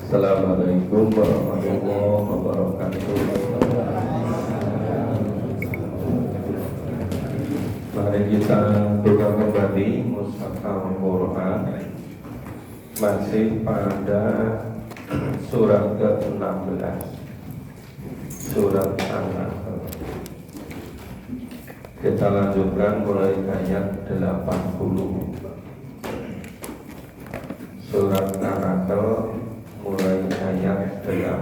Assalamualaikum warahmatullahi wabarakatuh. Mari kita buka kembali Mushaf Al-Quran, masih pada surat ke-16, surat An-Nahl. Kita lanjutkan mulai ayat 80. Surat An-Nahl mulai ayat 80.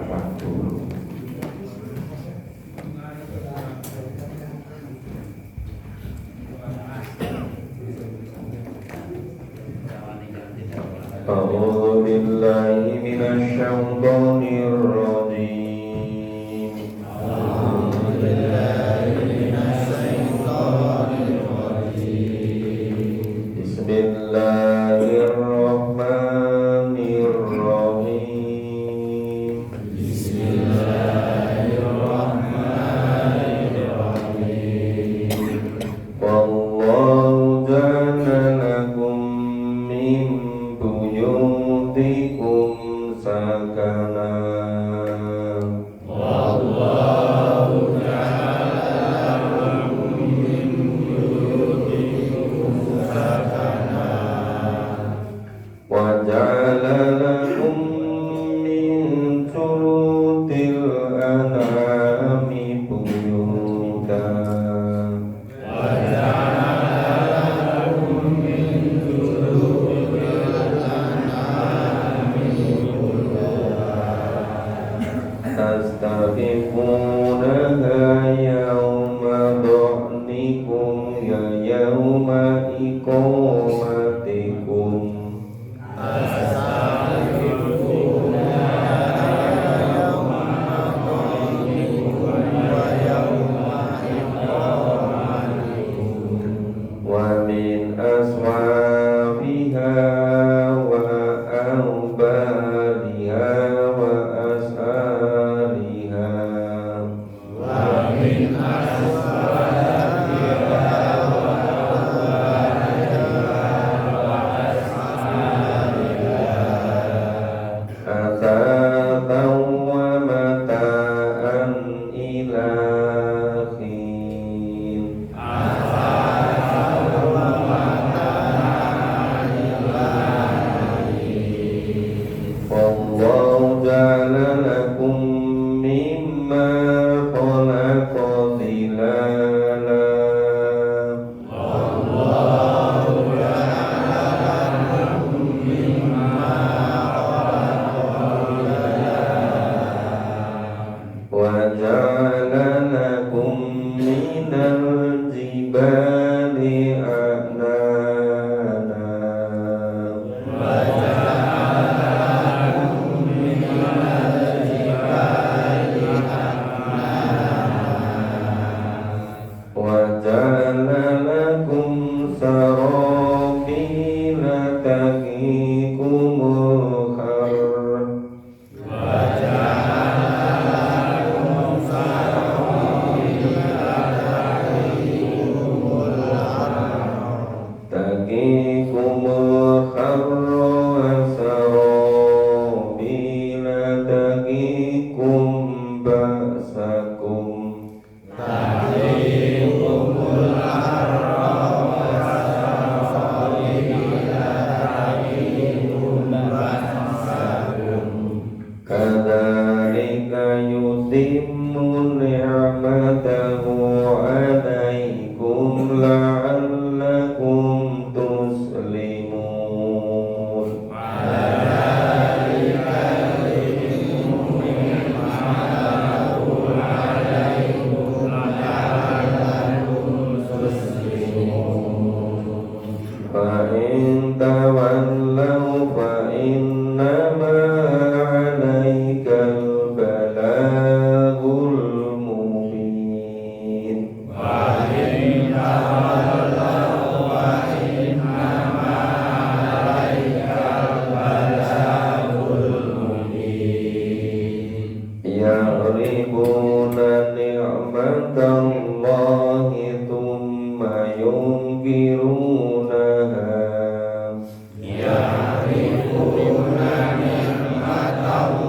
A'udzu billahi minasy syaithanir rajim. A'udzu billahi minasy syaithanir rajim. Bismillahirrahmanirrahim. Bismillahirrahmanirrahim. Wallahu ja'ala lakum min buyutikum sakana. Wallahu ja'ala lakum min buyutikum sakana. Wa ja'ala lakum min sulutil an'ami buyutan. Wa ja'ala lakum min tastaqifunaha yawma dhu'nikum ya yawma iqamatikum. Wa min aswabiha wa awbariha wa asariha. Wa min aswabiha wa awbariha wa asariha. Atatan wa mata'an ila hin. Wallahu ja'ala lakum mimma khalaqa dhilala. Wallahu ja'ala lakum mimma khalaqa dhilala. Wa ja'ala lakum minal jibali aknana. Wa وَجَعَلَ لَكُمْ سَرَابِيلَ تَقِيكُمُ الْحَرَّ. تَقِيكُمُ الْحَرَّ وَسَرَابِيلَ تَقِيكُمْ بَأْسَكُمْ. Kadzalika yutimmu ni'matahu 'alaikum la'allakum tuslimun. Fa in tawallaw fa innama 'alaikal balagul mubin. Fa in tawallaw fa innama 'alaikal balagul mubin. Ya'rifuna ni'matallahi thumma yunkirunaha. Ya'rifuna ni'matallahi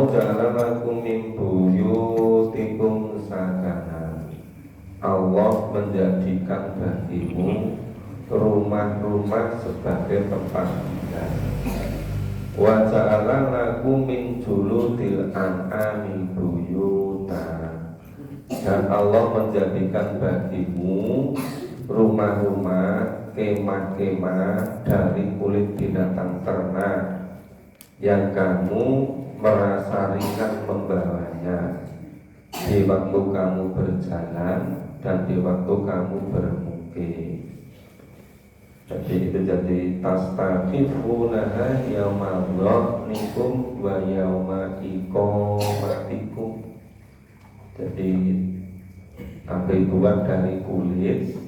Wallahu ja'ala lakum min buyutikum sakanan. Allah menjadikan bagimu rumah-rumah sebagai tempat tinggal. Wa ja'ala lakum min juludil an'ami buyuta. Dan Allah menjadikan bagimu rumah-rumah, kemah-kemah dari kulit binatang ternak yang kamu merasa ringan membawanya di waktu kamu berjalan dan di waktu kamu bermukim. Jadi itu jadi tastaqifunaha yauma dhanikum wa yauma iqamatikum. Jadi ambil buat dari kulit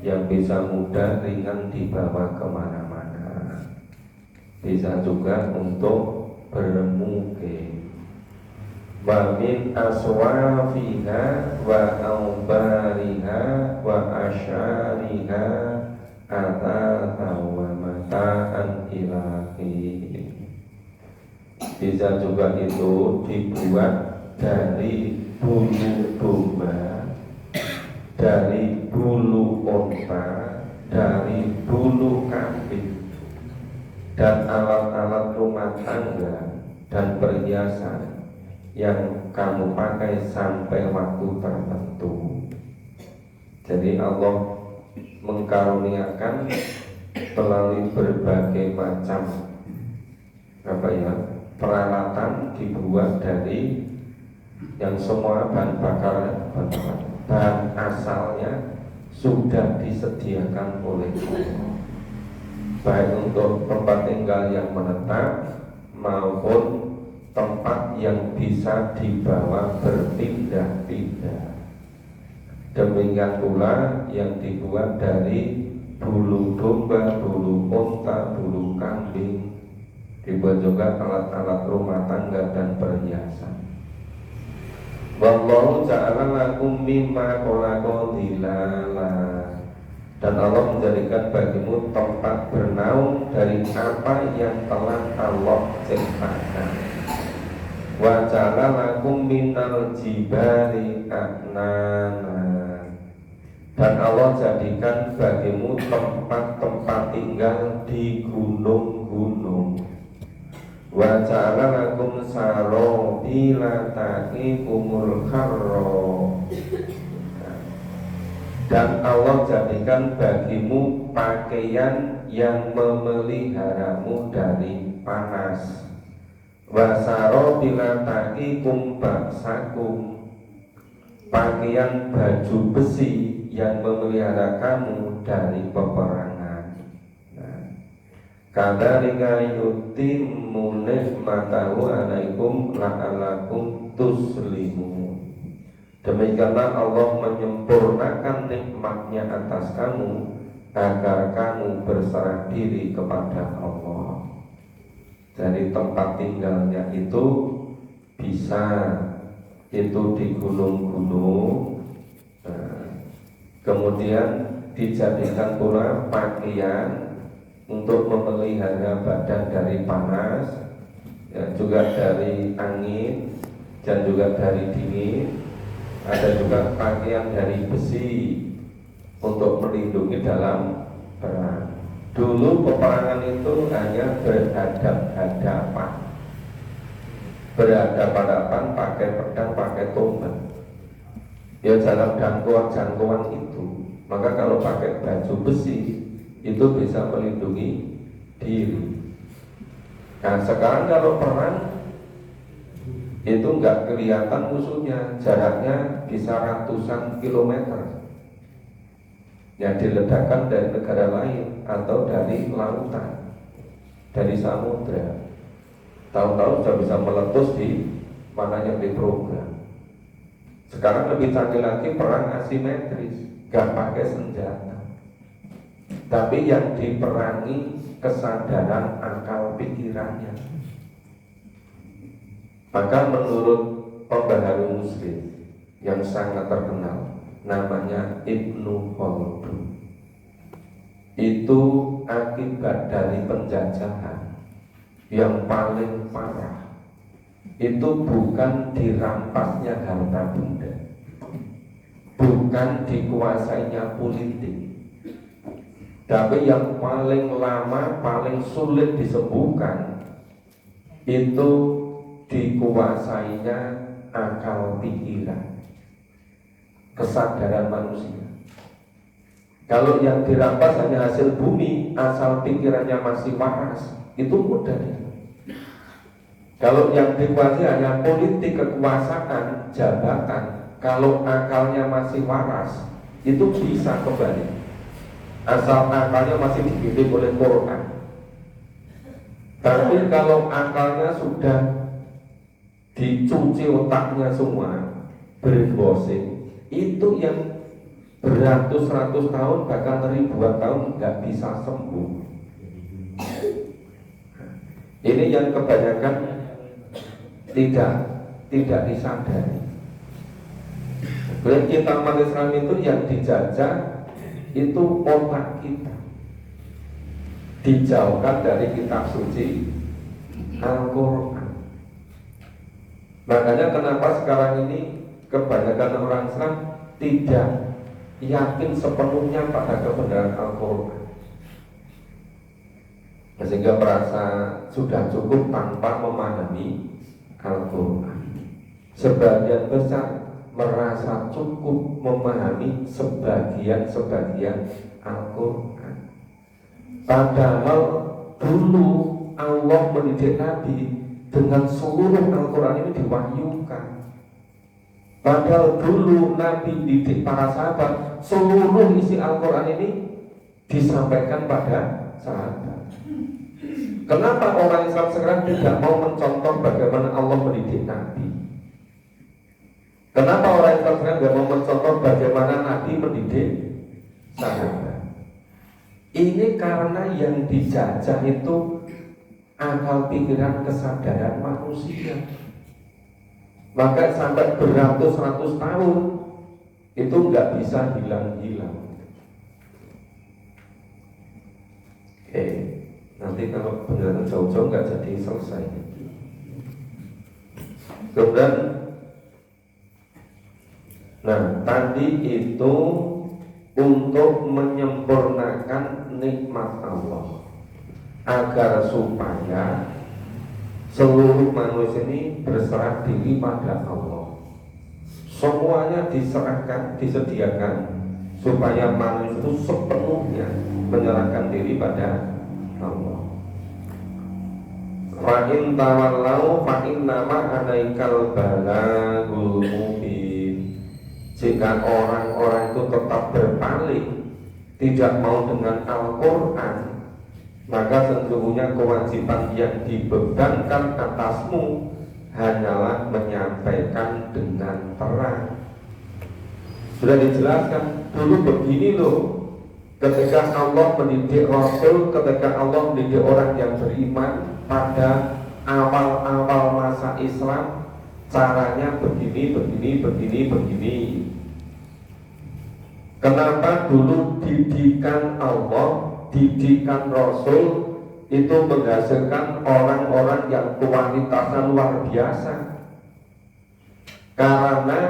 yang bisa mudah ringan dibawa kemana-mana. Bisa juga untuk bermukim. Wa min aswafiha wa aubariha wa asyariha atata wa mata'an ilahi. Bisa juga itu dibuat dari bulu domba, dari bulu unta, dari bulu kambing, dan alat-alat rumah tangga dan perhiasan yang kamu pakai sampai waktu tertentu. Jadi Allah mengkaruniakan melalui berbagai macam peralatan dibuat dari yang semua bahan bakar, bahan asalnya sudah disediakan oleh Allah, baik untuk tempat tinggal yang menetap maupun tempat yang bisa dibawa berpindah-pindah. Demikian pula yang dibuat dari bulu domba, bulu unta, bulu kambing, dibuat juga alat-alat rumah tangga dan perhiasan. Wallahu ja'ala lakum mimma khalaqa dhilala. Dan Allah menjadikan bagimu tempat bernaung dari apa yang telah Allah ciptakan. Wa ja'ala lakum minal jibali aknana. Dan Allah jadikan bagimu tempat-tempat tinggal di gunung-gunung. Wa ja'ala lakum sarobila taqikumul harro. Dan Allah jadikan bagimu pakaian yang memeliharamu dari panas. Wa sarobila taqikum baksakum. Pakaian baju besi yang memelihara kamu dari peperangan. Kadzalika yutimmu ni'matahu 'alaikum la'allakum tuslimun. Demikianlah Allah menyempurnakan nikmatnya atas kamu agar kamu berserah diri kepada Allah. Jadi tempat tinggalnya itu bisa itu di gunung-gunung, kemudian dijadikan pula pakaian untuk memelihara badan dari panas, ya, juga dari angin dan juga dari dingin. Ada juga pakaian dari besi untuk melindungi dalam perang. Dulu peperangan itu hanya berhadap-hadapan, berhadapan-hadapan pakai pedang, pakai tombak. Ya dalam jangkauan itu. Maka kalau pakai baju besi itu bisa melindungi diri. Nah sekarang kalau perang itu nggak kelihatan musuhnya, jaraknya bisa ratusan kilometer, yang diledakkan dari negara lain atau dari lautan, dari samudra. Tahu-tahu sudah bisa meletus di mana yang diprogram. Sekarang lebih canggih lagi, perang asimetris, nggak pakai senjata, tapi yang diperangi kesadaran akal pikirannya. Maka menurut pembaharu Muslim yang sangat terkenal, namanya Ibnu Khaldun, itu akibat dari penjajahan yang paling parah itu bukan dirampasnya harta benda, bukan dikuasainya politik, tapi yang paling lama, paling sulit disembuhkan itu dikuasainya akal pikiran, kesadaran manusia. Kalau yang dirampas hanya hasil bumi, asal pikirannya masih waras, itu mudah. Kalau yang dikuasai hanya politik, kekuasaan, jabatan, kalau akalnya masih waras, itu bisa kembali. Asal akalnya masih dibimbing oleh Quran. Tapi kalau akalnya sudah dicuci otaknya semua, brainwashing, itu yang beratus-ratus tahun bahkan ribuan tahun nggak bisa sembuh. Ini yang kebanyakan tidak disadari. Kemudian kita umat Islam itu yang dijajah itu otak kita, dijauhkan dari kitab suci Al-Quran. Makanya kenapa sekarang ini kebanyakan orang Islam tidak yakin sepenuhnya pada kebenaran Al-Quran, sehingga merasa sudah cukup tanpa memahami Al-Quran. Sebagian besar merasa cukup memahami sebagian Al-Quran. Padahal dulu Allah mendidik Nabi dengan seluruh Al-Quran ini diwahyukan. Padahal dulu Nabi didik para sahabat, seluruh isi Al-Quran ini disampaikan pada sahabat. Kenapa orang Islam sekarang tidak mau mencontoh bagaimana Allah mendidik Nabi? Kenapa orang Islam sekarang tidak mau mencontoh bagaimana Nabi mendidik sahabat? Ini karena yang dijajah itu akal pikiran kesadaran manusia. Maka sampai beratus-ratus tahun itu nggak bisa hilang-hilang. Oke, nanti kalau penjelasan jauh-jauh nggak jadi selesai. Kemudian, nah tadi itu untuk menyempurnakan nikmat Allah, agar supaya seluruh manusia ini berserah diri pada Allah. Semuanya diserahkan, disediakan supaya manusia itu sepenuhnya menyerahkan diri pada Allah. Fa in tawallau fa innama alaikal balagul mubin. Jika orang-orang itu tetap berpaling, tidak mau dengan Al-Quran, maka sesungguhnya kewajiban yang dibebankan atasmu hanyalah menyampaikan dengan terang. Sudah dijelaskan dulu begini loh, ketika Allah mendidik Rasul, ketika Allah mendidik orang yang beriman pada awal-awal masa Islam, caranya begini. Kenapa dulu didikan Allah, didikan Rasul itu menghasilkan orang-orang yang kualitasnya luar biasa? Karena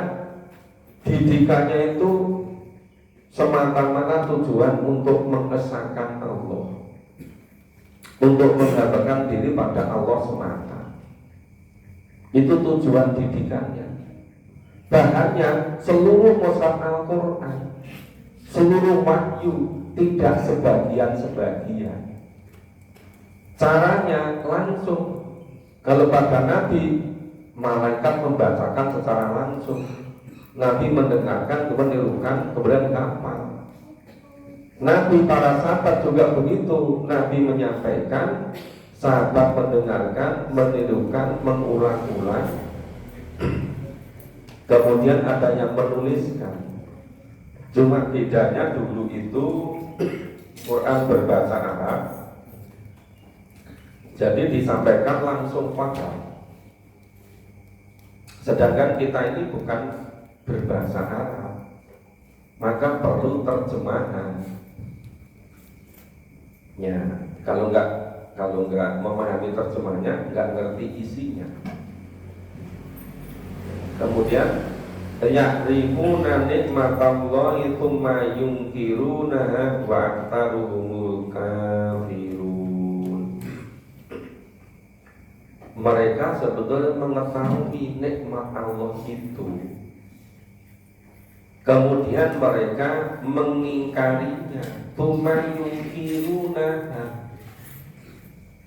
didikannya itu semata-mata tujuan untuk mengesahkan Allah, untuk menggambarkan diri pada Allah semata. Itu tujuan didikannya. Bahannya seluruh mushaf Al-Quran, seluruh wahyu, tidak sebagian-sebagian. Caranya langsung. Kalau pada Nabi, malaikat membacakan secara langsung, Nabi mendengarkan, kemudian menirukan, kemudian hafal. Nabi para sahabat juga begitu. Nabi menyampaikan, sahabat mendengarkan, menirukan, mengulang-ulang, kemudian ada yang menuliskan. Cuma bedanya dulu itu Quran berbahasa Arab, jadi disampaikan langsung paham. Sedangkan kita ini bukan berbahasa Arab, maka perlu terjemahan. Ya, kalau nggak memahami terjemahnya, nggak ngerti isinya. Kemudian ya'rifuna nikmatallahi tsumma yunkirunaha wa aktsaruhumul kafirun. Mereka sebetulnya mengetahui nikmat Allah itu, kemudian mereka mengingkarinya. Tsumma yunkirunaha,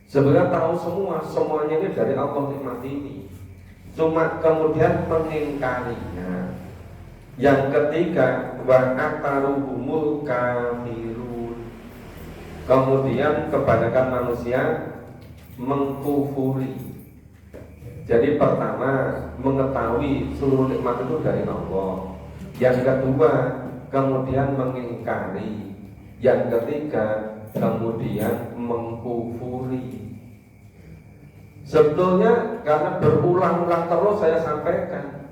sebenarnya tahu semuanya ini dari Allah nikmat ini, cuma kemudian mengingkarinya. Yang ketiga, wa aktsaruhumul kafirun, kemudian kebanyakan manusia mengkufuri. Jadi pertama, mengetahui seluruh nikmat itu dari Allah. Yang kedua, kemudian mengingkari. Yang ketiga, kemudian mengkufuri. Sebetulnya karena berulang-ulang terus saya sampaikan,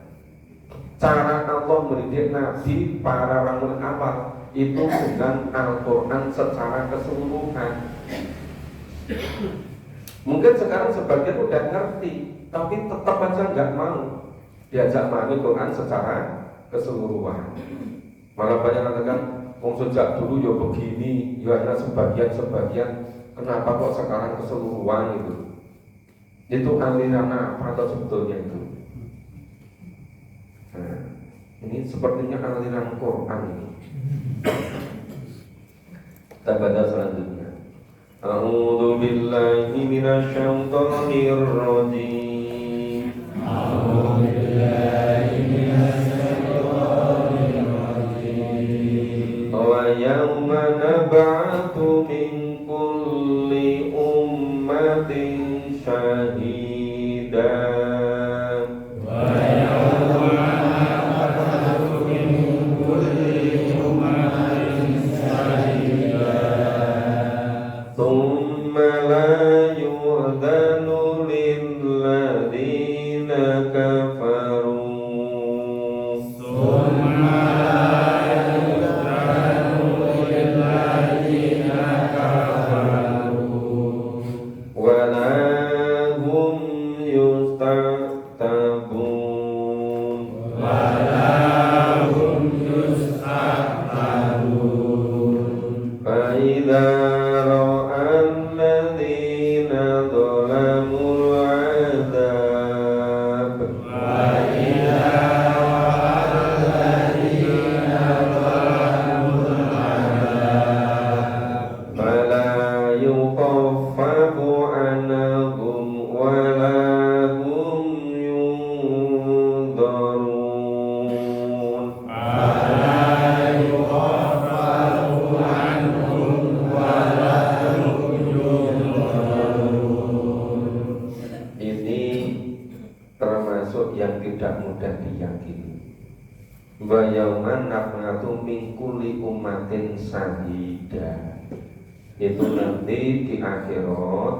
cara Allah mendidik Nabi para orang awal itu dengan Al-Quran secara keseluruhan. Mungkin sekarang sebagian udah ngerti, tapi tetap aja nggak mau diajak memahami Quran secara keseluruhan. Malah banyak katakan, sejak dulu ya begini, ya hanya sebagian, kenapa kok sekarang keseluruhan gitu? Itu aliran apa atau sebetulnya itu? Nah, ini sepertinya aliran Quran ini. Kita baca selanjutnya. A'udzu billahi minasyaitonir rajim. A'udzu billahi minasyaitonir rajim. Wa yawma nab'atsu min kulli ummatin syahida. Itu nanti di akhirat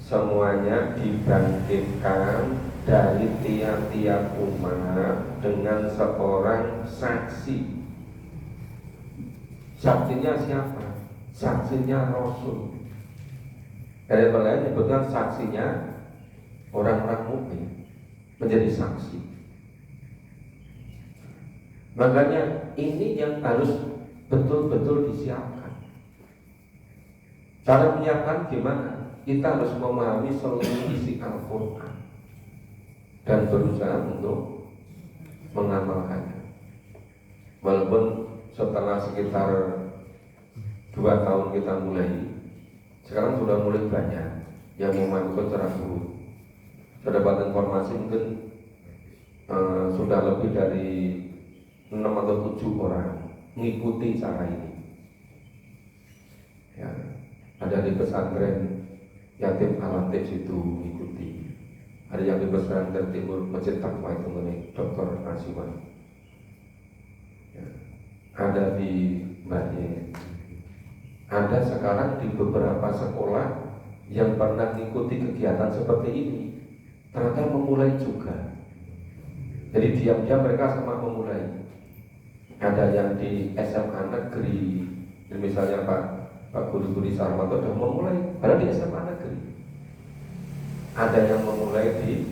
semuanya dibangkitkan dari tiap-tiap umat dengan seorang saksi. Saksinya siapa? Saksinya Rasul. Dari yang lain menyebutkan saksinya orang-orang mukmin menjadi saksi. Makanya ini yang harus betul-betul disiapkan. Cara menyiapkan gimana? Kita harus memahami seluruh isi Al-Quran dan berusaha untuk mengamalkannya. Walaupun setelah sekitar 2 tahun kita mulai, sekarang sudah mulai banyak yang memantau secara guru. Saya dapat informasi mungkin sudah lebih dari 6 atau 7 orang mengikuti cara ini. Ya. Ada di pesantren Yatim Al-Latif situ mengikuti. Ada yang di pesantren Timur Masjid Taqwa itu mengenai Dr. Asiwan. Ya. Ada di Banyuwangi. Ada sekarang di beberapa sekolah yang pernah mengikuti kegiatan seperti ini, ternyata memulai juga. Jadi diam-diam mereka sama memulai. Ada yang di SMA negeri, misalnya Pak Guru-Guru Sarwanto sudah memulai, padahal di SMA negeri. Ada yang memulai di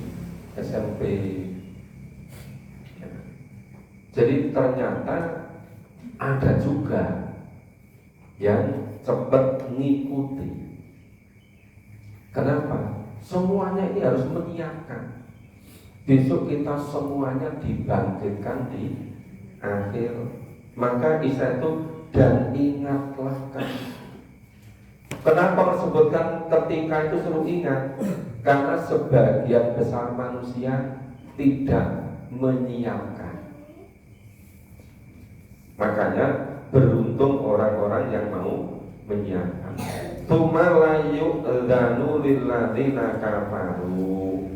SMP Jadi ternyata ada juga yang cepat ngikuti. Kenapa? Semuanya ini harus menyiapkan. Besok kita semuanya dibangkitkan di akhir. Maka Isa itu dan ingatlah kamu. Kenapa disebutkan ketika itu suruh ingat? Karena sebagian besar manusia tidak menyiapkan. Makanya beruntung orang-orang yang mau menyiapkan. Tumalayu danu lilladzina kafaru.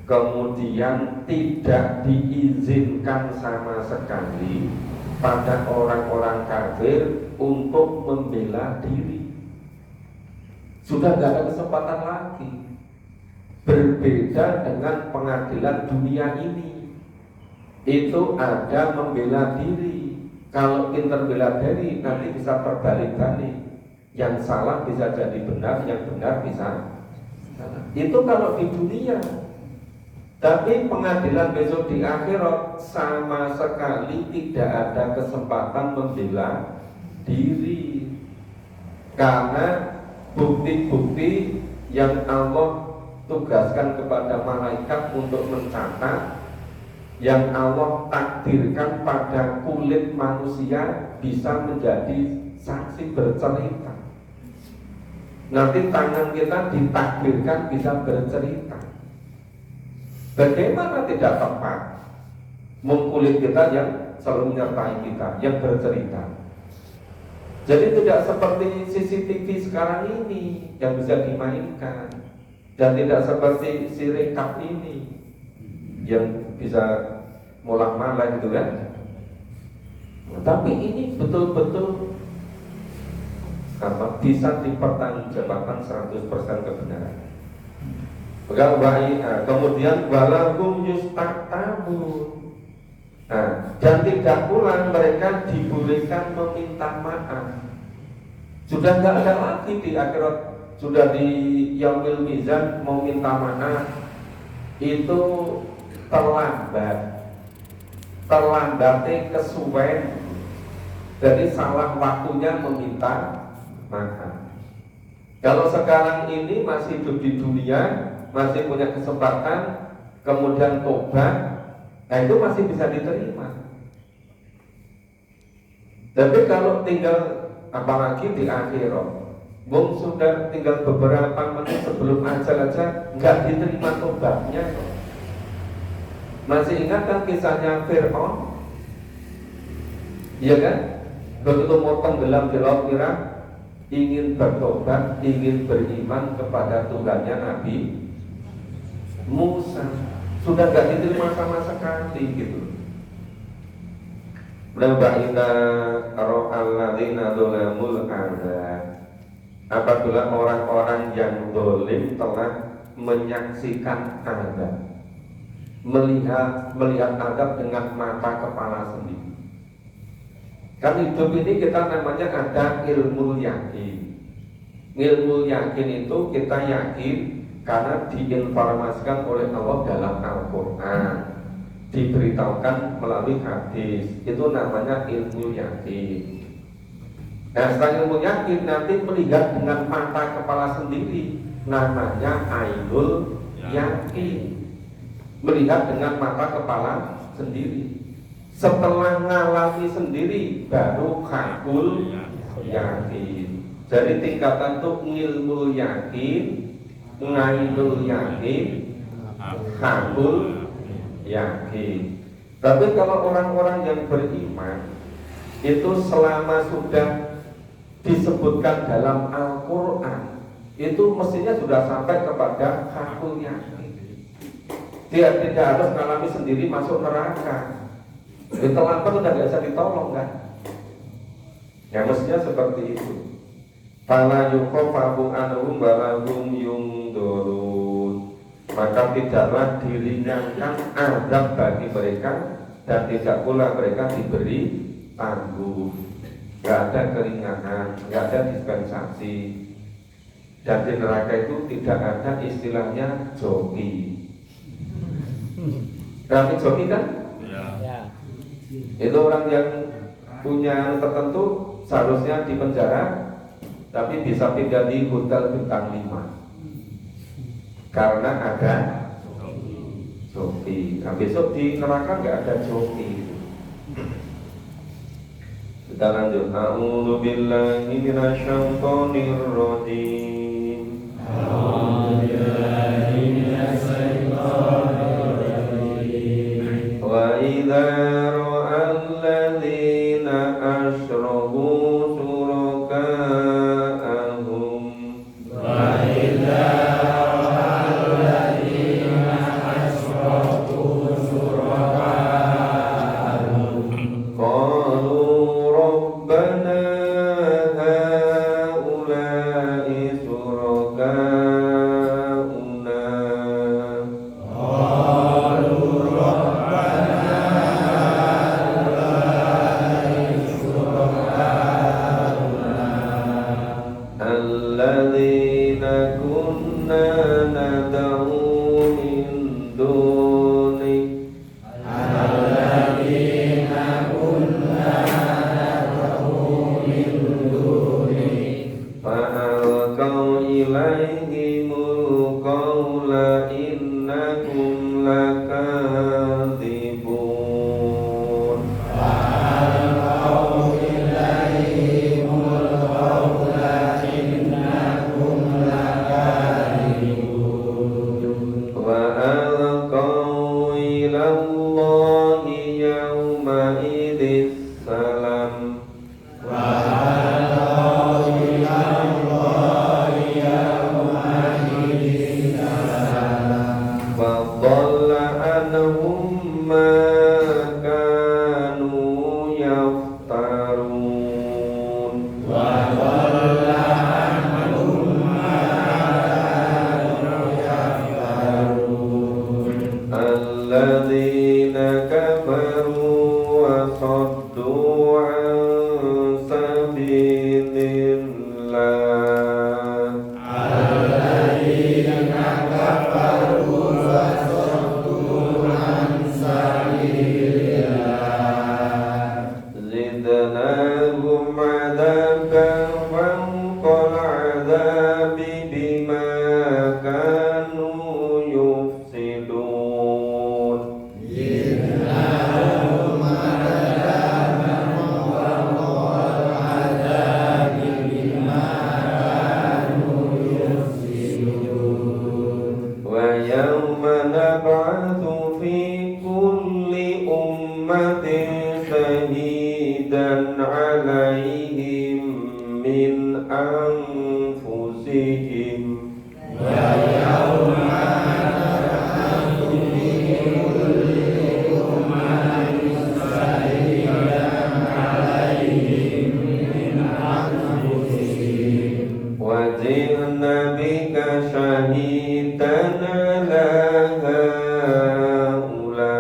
Kemudian tidak diizinkan sama sekali pada orang-orang kafir untuk membela diri. Sudah tidak ada kesempatan lagi. Berbeda dengan pengadilan dunia ini, itu ada membela diri. Kalau pintar bela diri nanti bisa terbalik-balik. Yang salah bisa jadi benar, yang benar bisa salah. Itu kalau di dunia. Tapi pengadilan besok di akhirat sama sekali tidak ada kesempatan membela diri. Karena bukti-bukti yang Allah tugaskan kepada malaikat untuk mencatat, yang Allah takdirkan pada kulit manusia bisa menjadi saksi bercerita. Nanti tangan kita ditakdirkan bisa bercerita. Bagaimana tidak tepat kulit kita yang selalu menyertai kita, yang bercerita. Jadi tidak seperti CCTV sekarang ini yang bisa dimainkan, dan tidak seperti si rekap ini yang bisa molak-malak gitu kan. Tapi ini betul-betul bisa dipertanggungjawabkan 100% kebenaran. Kemudian walahum yustaqtabun. Dan tidak pula mereka dibolehkan meminta maaf. Sudah tidak ada lagi di akhirat. Sudah di yaumil mizan mau minta maaf itu terlambatnya kesuwen. Jadi salah waktunya meminta maaf. Kalau sekarang ini masih hidup di dunia, masih punya kesempatan, kemudian tobat, nah itu masih bisa diterima. Tapi kalau tinggal, apalagi di akhirat, sudah tinggal beberapa menit sebelum ajal aja nggak diterima tobatnya. Masih ingat kan kisahnya Fir'aun? Iya kan? Begitu mau tenggelam di laut Merah, ingin bertobat, ingin beriman kepada Tuhannya Nabi Musa, sudah gak diterima sama sekali gitu. Apabila orang-orang yang dolim telah menyaksikan azab, melihat azab dengan mata kepala sendiri. Kan hidup ini kita namanya ada ilmu yakin. Ilmu yakin itu kita yakin karena diinformasikan oleh Allah dalam Al-Quran, diberitahukan melalui hadis. Itu namanya ilmu yakin. Nah setelah ilmu yakin nanti melihat dengan mata kepala sendiri, namanya ainul yakin. Melihat dengan mata kepala sendiri. Setelah ngalami sendiri baru hakul yakin. Jadi tingkatan itu ilmu yakin, ngainul yakin, hakul yakin. Tapi kalau orang-orang yang beriman itu selama sudah disebutkan dalam Al-Quran, itu mestinya sudah sampai kepada hakul yakin. Dia tidak harus mengalami sendiri masuk neraka. Terlambat sudah tidak bisa ditolong kan? Ya mestinya seperti itu. Fala yukhaffafu anhum wa lahum yunzarun. Maka tidaklah diringankan azab bagi mereka dan tidak pula mereka diberi tangguh. Gak ada keringanan, gak ada dispensasi. Dan di neraka itu tidak ada istilahnya joki. Berarti joki kan? Ya. Itu orang yang punya tertentu seharusnya di penjara, tapi bisa pindah di hotel bintang 5 karena ada joki. Nah, besok di neraka nggak ada joki. Kita lanjut. A'udzu billahi minasyaitonir rajim. Wa idza ra'al ladzina asyraku syuraka'ahum qalu rabbana haula'i syuraka'una alladzina kunna nad'u min dunik fa'alqaw ilaihimul qawla innakum lakadzibun. Wa alqaw ilallahi yawma idis salam fadalla anhum ma kanu yaftarun. Alladzina kafaru wa saddu an sabilillah zidnahum adaban fawqal adabi bima kanu yufsidun. Wa yawma nab'atsu fi kulli ummatin shahidan 'alaihim min anfusihim wa ji'na bika shahidan 'ala haula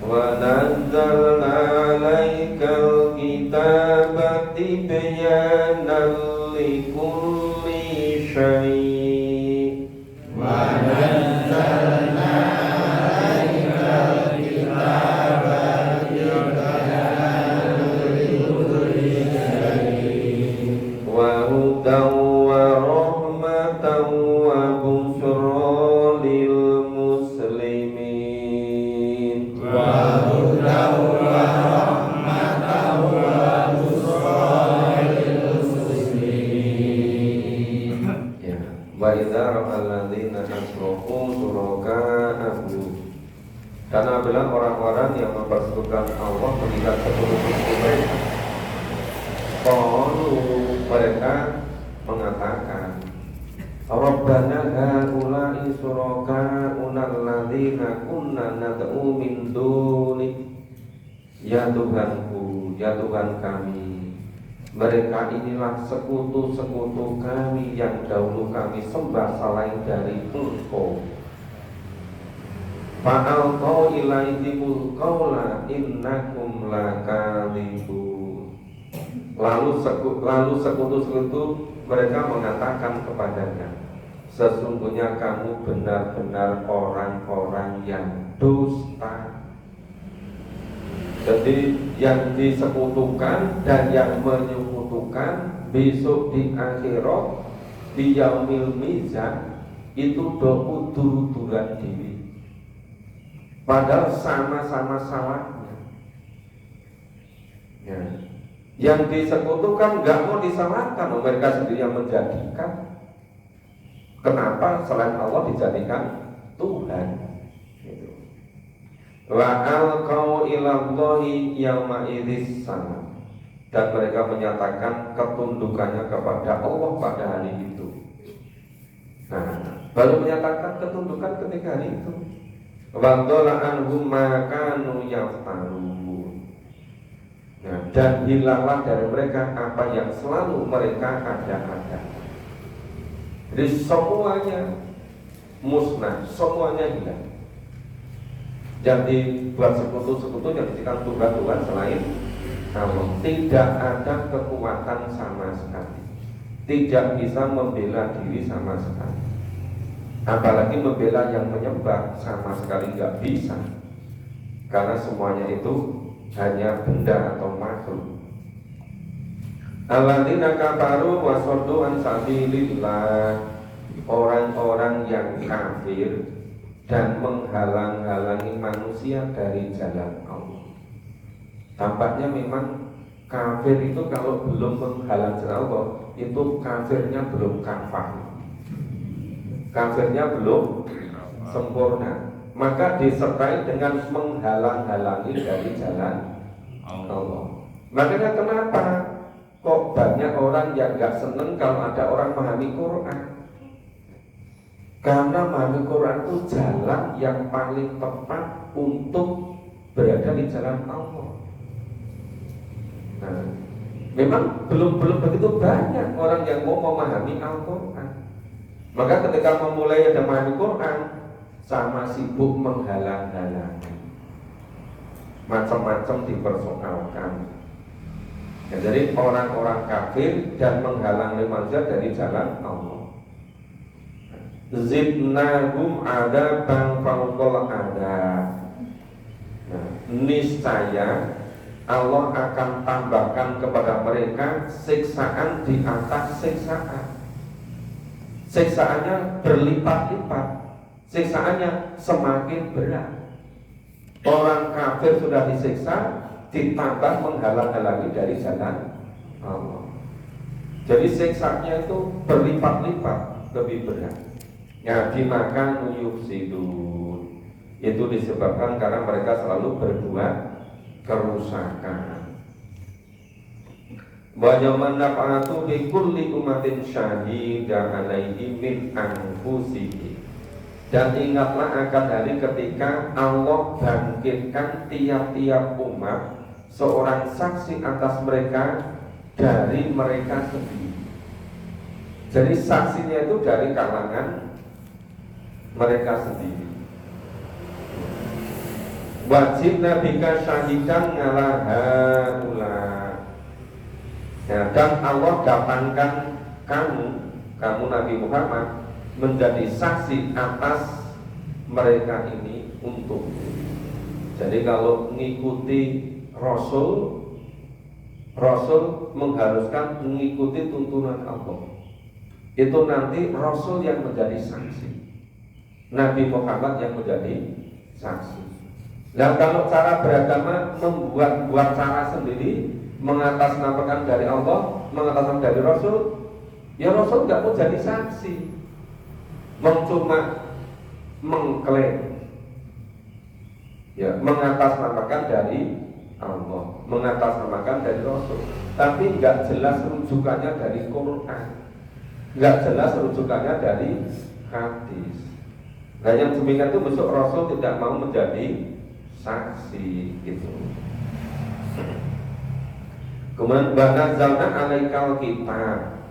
wa nazzalna 'alaikal kitaba tibyanan likulli syai' wa hudan wa rahmatan wa busyra lil muslimin. Ya, wa idza ra'al ladzina asyraku syuraka'ahum. Dan apabila orang-orang yang mempersekutukan Allah melihat sekutu-sekutu mereka, qalu mereka mengatakan Rabbana haula'i syuraka'una alladzina kunna nad'u min dunik. Ya Tuhanku, ya Tuhan kami, mereka inilah sekutu-sekutu kami yang dahulu kami sembah selain dari Engkau. Fa'alqaw ilaihimul qawla innakum lakadzibun. Lalu sekutu-sekutu mereka mengatakan kepadanya, sesungguhnya kamu benar-benar orang-orang yang dusta. Jadi yang disekutukan dan yang menyekutukan besok di akhirat, di yaumil mizan, itu do udur-uduran diri. Padahal sama-sama salahnya. Ya. Yang disekutukan nggak mau disalahkan, mereka sendiri yang menjadikan. Kenapa selain Allah dijadikan Tuhan? Gitu. Wa alqau ilallahi yauma idzis salam, dan mereka menyatakan ketundukannya kepada Allah pada hari itu. Nah, baru menyatakan ketundukan ketika hari itu. Wa dhalla anhum ma kanu yaftarun. Nah, dan hilanglah dari mereka apa yang selalu mereka ada-ada. Jadi semuanya musnah, semuanya hilang. Jadi buat sekutu-sekutu yang dijadikan Tuhan selain Allah, tidak ada kekuatan sama sekali, tidak bisa membela diri sama sekali, apalagi membela yang menyembah sama sekali nggak bisa, karena semuanya itu hanya benda atau makhluk. Alladzina kafaru wa saddu an sabilillah, orang-orang yang kafir dan menghalang-halangi manusia dari jalan Allah. Tampaknya memang kafir itu kalau belum menghalang jalan Allah, itu kafirnya belum kafar, kafirnya belum sempurna. Maka disertai dengan menghalang-halangi dari jalan Allah. Makanya kenapa kok banyak orang yang gak seneng kalau ada orang memahami Quran? Karena memahami Quran itu jalan yang paling tepat untuk berada di jalan Allah. Nah, memang belum begitu banyak orang yang mau memahami Al-Quran. Maka ketika memulai ada memahami Quran, sama sibuk menghalang-halangi, macam-macam dipersoalkan. Ya, jadi orang-orang kafir dan menghalangi manusia dari jalan Allah. Zidnahum adaban fawqal adab. Nah, niscaya Allah akan tambahkan kepada mereka siksaan di atas siksaan. Siksaannya berlipat-lipat, siksaannya semakin berat. Orang kafir sudah disiksa, ditambah menghalang-halangi dari jalan Allah. Jadi siksanya itu berlipat-lipat lebih berat. Ya, dimakan yufsidun, itu disebabkan karena mereka selalu berbuat kerusakan. Wa yawman nafa'atu bi kulli ummatin syahidan 'alaihi min anfusihim. Dan ingatlah akan hari ketika Allah bangkitkan tiap-tiap umat seorang saksi atas mereka dari mereka sendiri. Jadi saksinya itu dari kalangan mereka sendiri. Wajib nabika syahidan ngalaha ulah. Ya, dan Allah datangkan kamu Nabi Muhammad menjadi saksi atas mereka ini untuk. Jadi kalau mengikuti Rasul mengharuskan mengikuti tuntunan Allah. Itu nanti Rasul yang menjadi saksi, Nabi Muhammad yang menjadi saksi. Nah, kalau cara beragama membuat cara sendiri, mengatasnamakan dari Allah, mengatasnamakan dari Rasul, ya Rasul nggak mau jadi saksi, cuma mengklaim, ya mengatasnamakan dari Allah, mengatasnamakan dari Rasul, tapi nggak jelas rujukannya dari Quran, nggak jelas rujukannya dari hadis. Nah, yang demikian itu besok Rasul tidak mau menjadi saksi gitu. Kemudian banazalna alaikal kitab,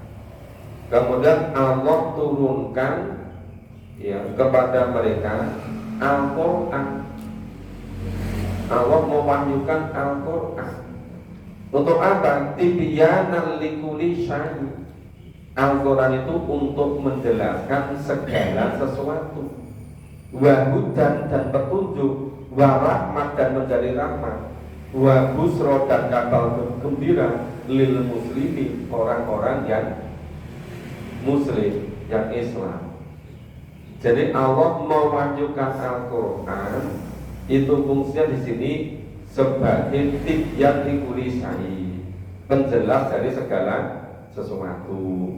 kemudian Allah turunkan ya kepada mereka Al-Quran. Allah mewahyukan Al-Quran. Untuk apa? Tibyanan likuli syai. Al-Quran itu untuk menjelaskan segala sesuatu. Wahudan dan petunjuk, warahmat dan menjadi rahmat, wabusro dan kabar gembira lil muslimin, orang-orang yang muslim, yang Islam. Jadi Allah mewajibkan Al-Quran itu fungsinya di sini sebagai tibyan likuli syai, penjelas dari segala sesuatu.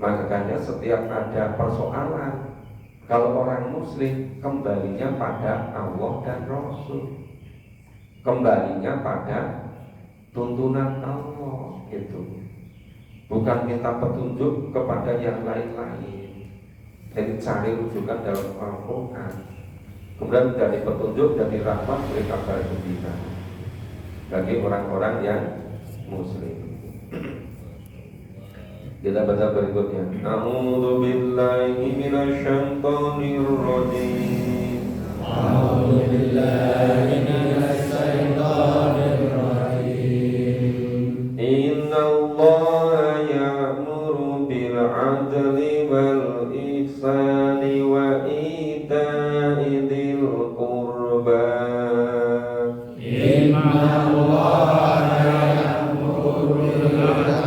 Makanya setiap ada persoalan, kalau orang muslim kembalinya pada Allah dan Rasul, kembalinya pada tuntunan Allah gitu. Bukan minta petunjuk kepada yang lain-lain. Jadi cari rujukan dalam Al-Quran. Kemudian dari petunjuk, dari rahmat, dari kabar gembira bagi orang-orang yang muslim. Kita baca berikutnya. A'udzu billahi minasyaitonir rajim. A'udzu billahi minasyaitonir rajim. Innallaha ya'muru bil 'adli wal ihsani wa ita'i dzil qurba. Innallaha ya'muru bil 'adli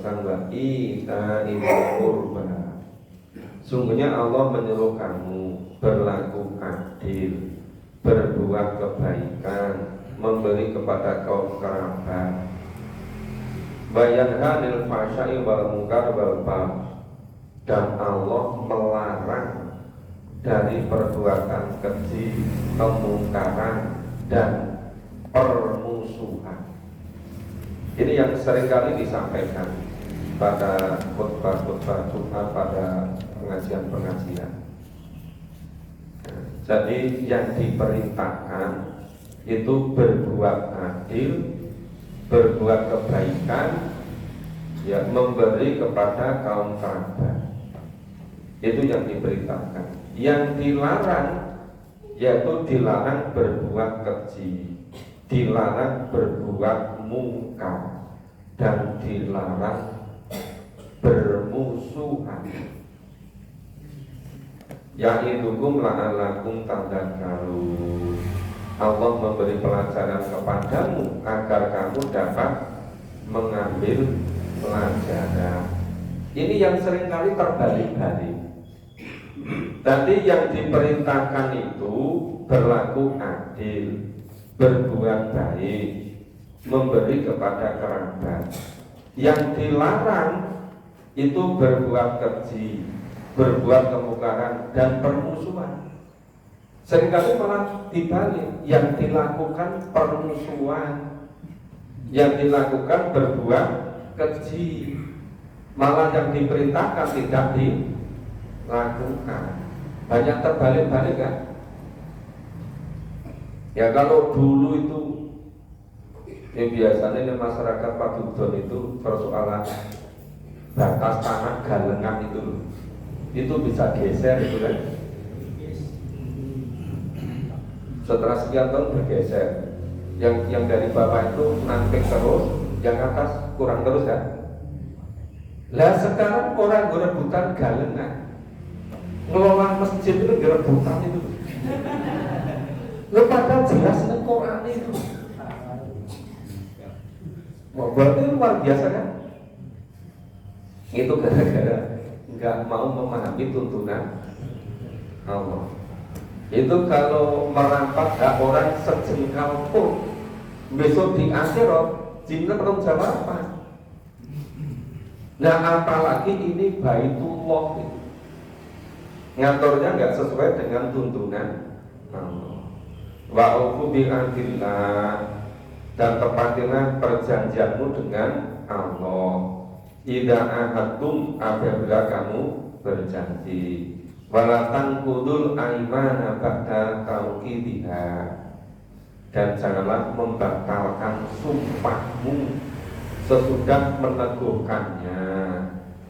ihsan wa ita'il qurba. Sungguhnya Allah menyuruh kamu berlaku adil, berbuat kebaikan, memberi kepada kaum kerabat, bayanha lil fahsya'i wal munkar wal baghi. Dan Allah melarang dari perbuatan keji, kemungkaran, dan permusuhan. Ini yang seringkali disampaikan pada khutbah-khutbah Jumat, pada pengajian-pengajian. Jadi yang diperintahkan itu berbuat adil, berbuat kebaikan, ya, memberi kepada kaum kerabat. Itu yang diperintahkan. Yang dilarang yaitu dilarang berbuat keji, dilarang berbuat mungkar, dan dilarang bermusuhan. Ya'idukum la'allakum tadhakkarun. Allah memberi pelajaran kepadamu agar kamu dapat mengambil pelajaran. Ini yang seringkali terbalik-balik. Tadi yang diperintahkan itu berlaku adil, berbuat baik, memberi kepada kerabat. Yang dilarang itu berbuat keji, berbuat kemungkaran, dan permusuhan. Seringkali malah dibalik, yang dilakukan permusuhan, yang dilakukan berbuat keji, malah yang diperintahkan tidak dilakukan. Banyak terbalik-balik kan? Ya kalau dulu itu biasanya masyarakat Padudon itu persoalan batas tanah galengan itu bisa geser itu kan. Setelah sekian tahun bergeser, yang dari bawah itu nampik terus, yang atas kurang terus ya. Lah sekarang orang rebutan galengan, ngelola masjid itu rebutan itu. Lo padahal jelas di Quran itu. Wah, berarti luar biasa kan? Itu gara-gara nggak mau memahami tuntunan Allah. Itu kalau merampas hak orang sejengkal pun, besok di akhirat jinnya perlu jawab apa? Nah apalagi ini Baitullah itu, ngaturnya nggak sesuai dengan tuntunan Allah. Wa aufu bi ahdillah, dan tepatilah perjanjianmu dengan Allah. Idza ahadtum, apabila kamu berjanji. Wala tanqudul aimana ba'da tauqidiha, dan janganlah membatalkan sumpahmu sesudah meneguhkannya,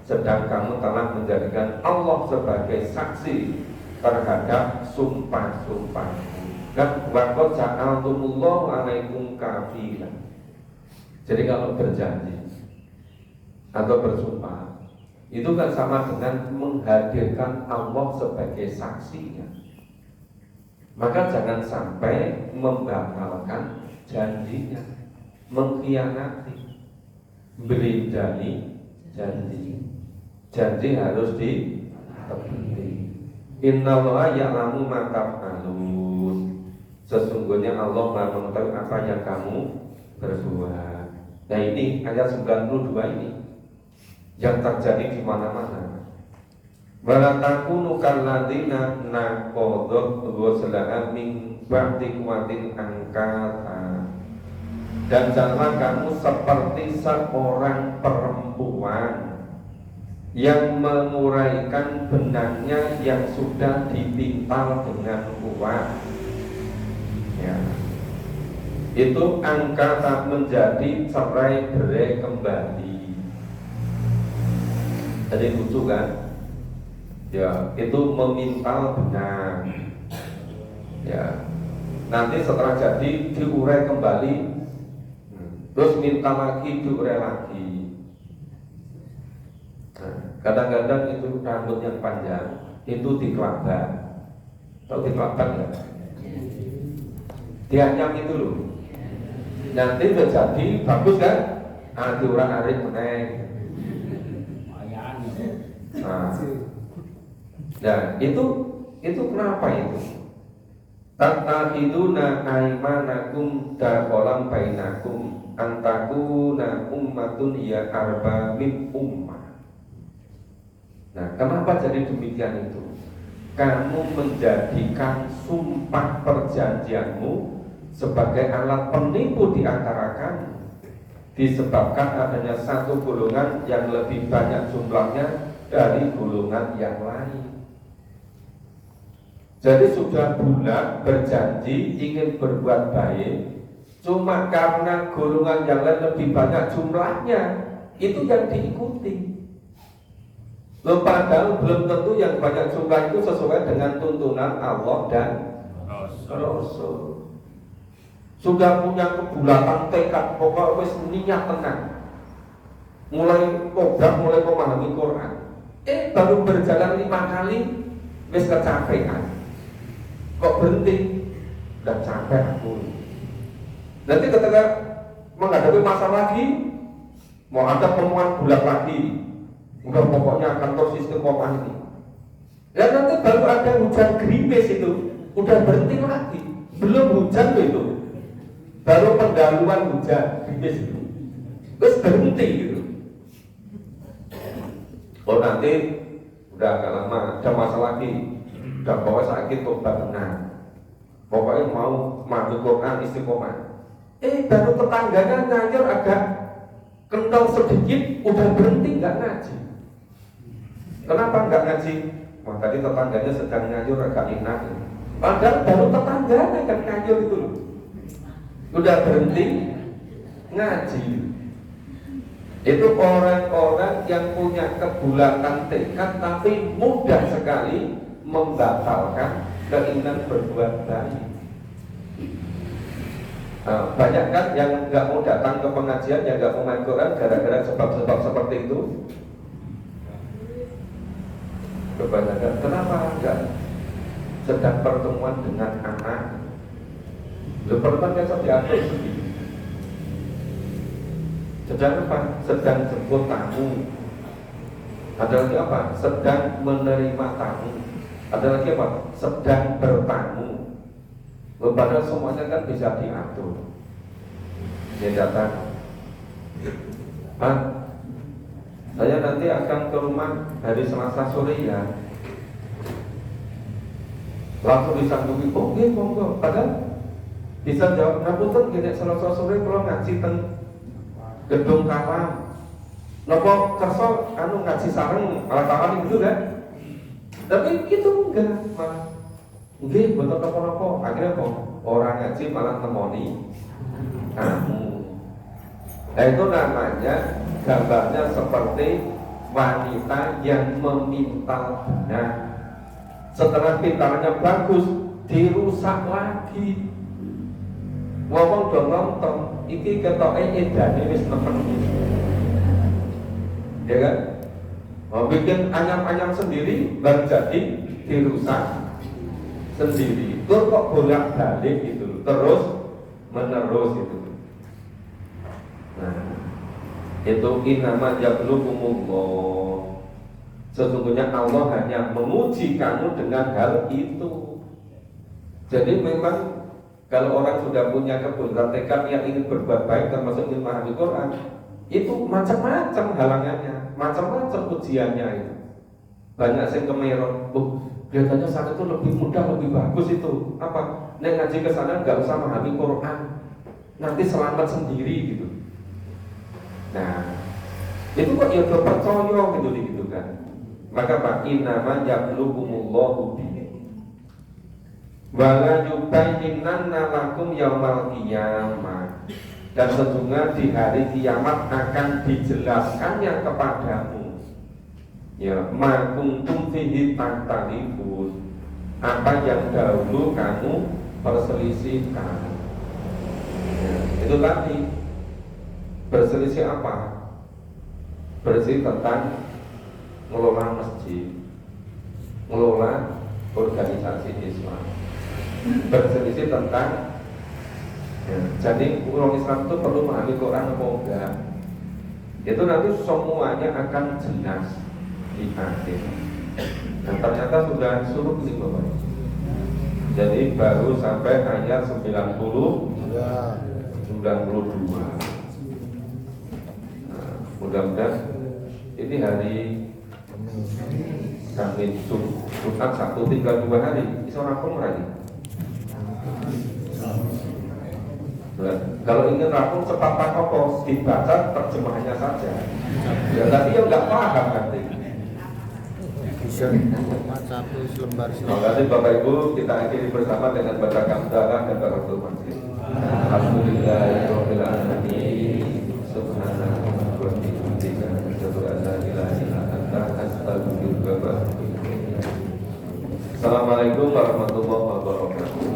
sedang kamu telah menjadikan Allah sebagai saksi terhadap sumpah-sumpahmu. Dan waqad ja'altumullahu 'alaikum kafilan. Jadi kalau berjanji atau bersumpah itu kan sama dengan menghadirkan Allah sebagai saksinya. Maka jangan sampai membatalkan janjinya, mengkhianati, berinjani janji. Janji harus ditepati. Innallaha ya'lamu ma taf'alun. Sesungguhnya Allah Maha mengetahui apa yang kamu berbuat. Nah ini ayat 92 ini yang terjadi di mana-mana. Wala takunu kalladzina naqadhat ghuslan min ba'di quwwatin angkata. Dan janganlah kamu seperti seorang perempuan yang menguraikan benangnya yang sudah dipintal dengan kuat. Ya. Itu angkata menjadi cerai berai kembali. Jadi lucu kan? Ya, itu memintal benang. Ya, nanti setelah jadi diurai kembali, terus minta lagi, diurai lagi. Nah, kadang-kadang itu rambut yang panjang itu dikelabak. Tahu dikelabak ya? Dianyam itu loh. Nanti udah jadi bagus kan? Diurai arit meneng. Nah, itu kenapa itu? Tattakhiduna aymanakum dakhalan bainakum antakuna ummatun ya arba min ummah. Nah, kenapa jadi demikian itu? Kamu menjadikan sumpah perjanjianmu sebagai alat penipu di antara kamu, disebabkan adanya satu golongan yang lebih banyak jumlahnya dari golongan yang lain. Jadi sudah bulat berjanji ingin berbuat baik, cuma karena golongan yang lain lebih banyak jumlahnya, itu yang diikuti. Loh, padahal belum tentu yang banyak jumlah itu sesuai dengan tuntunan Allah dan Rasul. Sudah punya kebulatan tekad, pokoknya wis niat tenang, mulai program, mulai memahami Quran. Baru berjalan 5 kali wis kecapean. Kok berhenti? Udah capek aku. Nanti ketika menghadapi masalah lagi, mau ada pertemuan bulat lagi, udah pokoknya kantor sistem kota ini. Dan nanti baru ada hujan gerimis itu, udah berhenti lagi. Belum hujan itu, baru pendahuluan hujan gerimis itu, terus berhenti gitu. Oh, nanti udah agak lama ada masalah lagi, udah pokoknya sakit tobat benar, pokoknya mau maju Quran istiqomah. Baru tetangganya ngajur agak kental sedikit, udah berhenti nggak ngaji. Kenapa nggak ngaji? Wah, tadi tetangganya sedang ngajur agak enak. Padahal baru tetangganya kan ngajur itu loh, udah berhenti ngaji. Itu orang-orang yang punya kebulatan tekad tapi mudah sekali membatalkan keinginan berbuat baik. Banyak kan yang nggak mau datang ke pengajian, yang nggak mau main Quran gara-gara sebab-sebab seperti itu. Kebanyakan kenapa enggak sedang pertemuan dengan anak? Pertemuan kan saya diatur sendiri. Sedang apa? Sedang jemput tamu. Ada lagi apa? Sedang menerima tamu. Ada lagi apa? Sedang bertamu. Padahal semuanya kan bisa diatur. Dia datang, Pak, saya nanti akan ke rumah hari Selasa sore ya. Langsung disanggupi, oh iya monggo. Padahal bisa jawab, ngapunten gini Selasa sore kalau ngaji teng gedung kalam. Nopo kerso anu ngaji sareng malah kawan gitu kan. Tapi itu enggak, malah nggih boten napa-napa. Akhirnya kok orang ngaji malah temoni kamu. Nah, itu namanya gambarnya seperti wanita yang memintal benar. Setelah pintarnya bagus, dirusak lagi. Ngomong dong nonton, iki ketoke edane wis nemen. Ya kan? Mau bikin anyam-anyam sendiri, baru jadi dirusak sendiri. Itu kok bolak-balik gitu, terus menerus itu. Nah, itu innama yablukumullah. Sesungguhnya Allah hanya menguji kamu dengan hal itu. Jadi memang kalau orang sudah punya kebulatan tekad yang ingin berbuat baik termasuk ingin memahami Quran, itu macam-macam halangannya, macam-macam ujiannya itu. Banyak yang kemeron, kelihatannya sana itu lebih mudah, lebih bagus itu. Apa? Nek ngaji ke sana nggak usah memahami Quran, nanti selamat sendiri gitu. Nah, itu kok ya percaya gitu kan. Maka Pak innama yablukumullahu bihi wala yubayyinanna lakum yaumal qiyamah. Dan sesungguhnya di hari kiamat akan dijelaskannya kepadamu, ya ma kuntum fihi takhtalifun, apa yang dahulu kamu perselisihkan. Ya, itu tadi berselisih apa? Berselisih tentang ngelola masjid, ngelola organisasi Islam, berselisih tentang jadi orang Islam itu perlu memahami Quran atau enggak. Itu nanti semuanya akan jelas di akhir. Nah ternyata sudah surut nih Bapak. Jadi baru sampai ayat 90 92. Nah, mudah-mudahan ini hari Kamis Jumat Sabtu tinggal 2 hari. Iso rampung lagi. Nah, kalau ingin rampung cepat apa? Dibaca terjemahannya saja. Ya tapi ya nggak paham nanti. Bisa satu lembar. Terima kasih Bapak Ibu, kita akhiri bersama dengan baca hamdalah dan baratul masjid. Alhamdulillahirabbil alamin. Subhanallah wa bihamdika asyhadu an la ilaha illa anta astaghfiruka wa atubu ilaik. Assalamualaikum warahmatullahi wabarakatuh.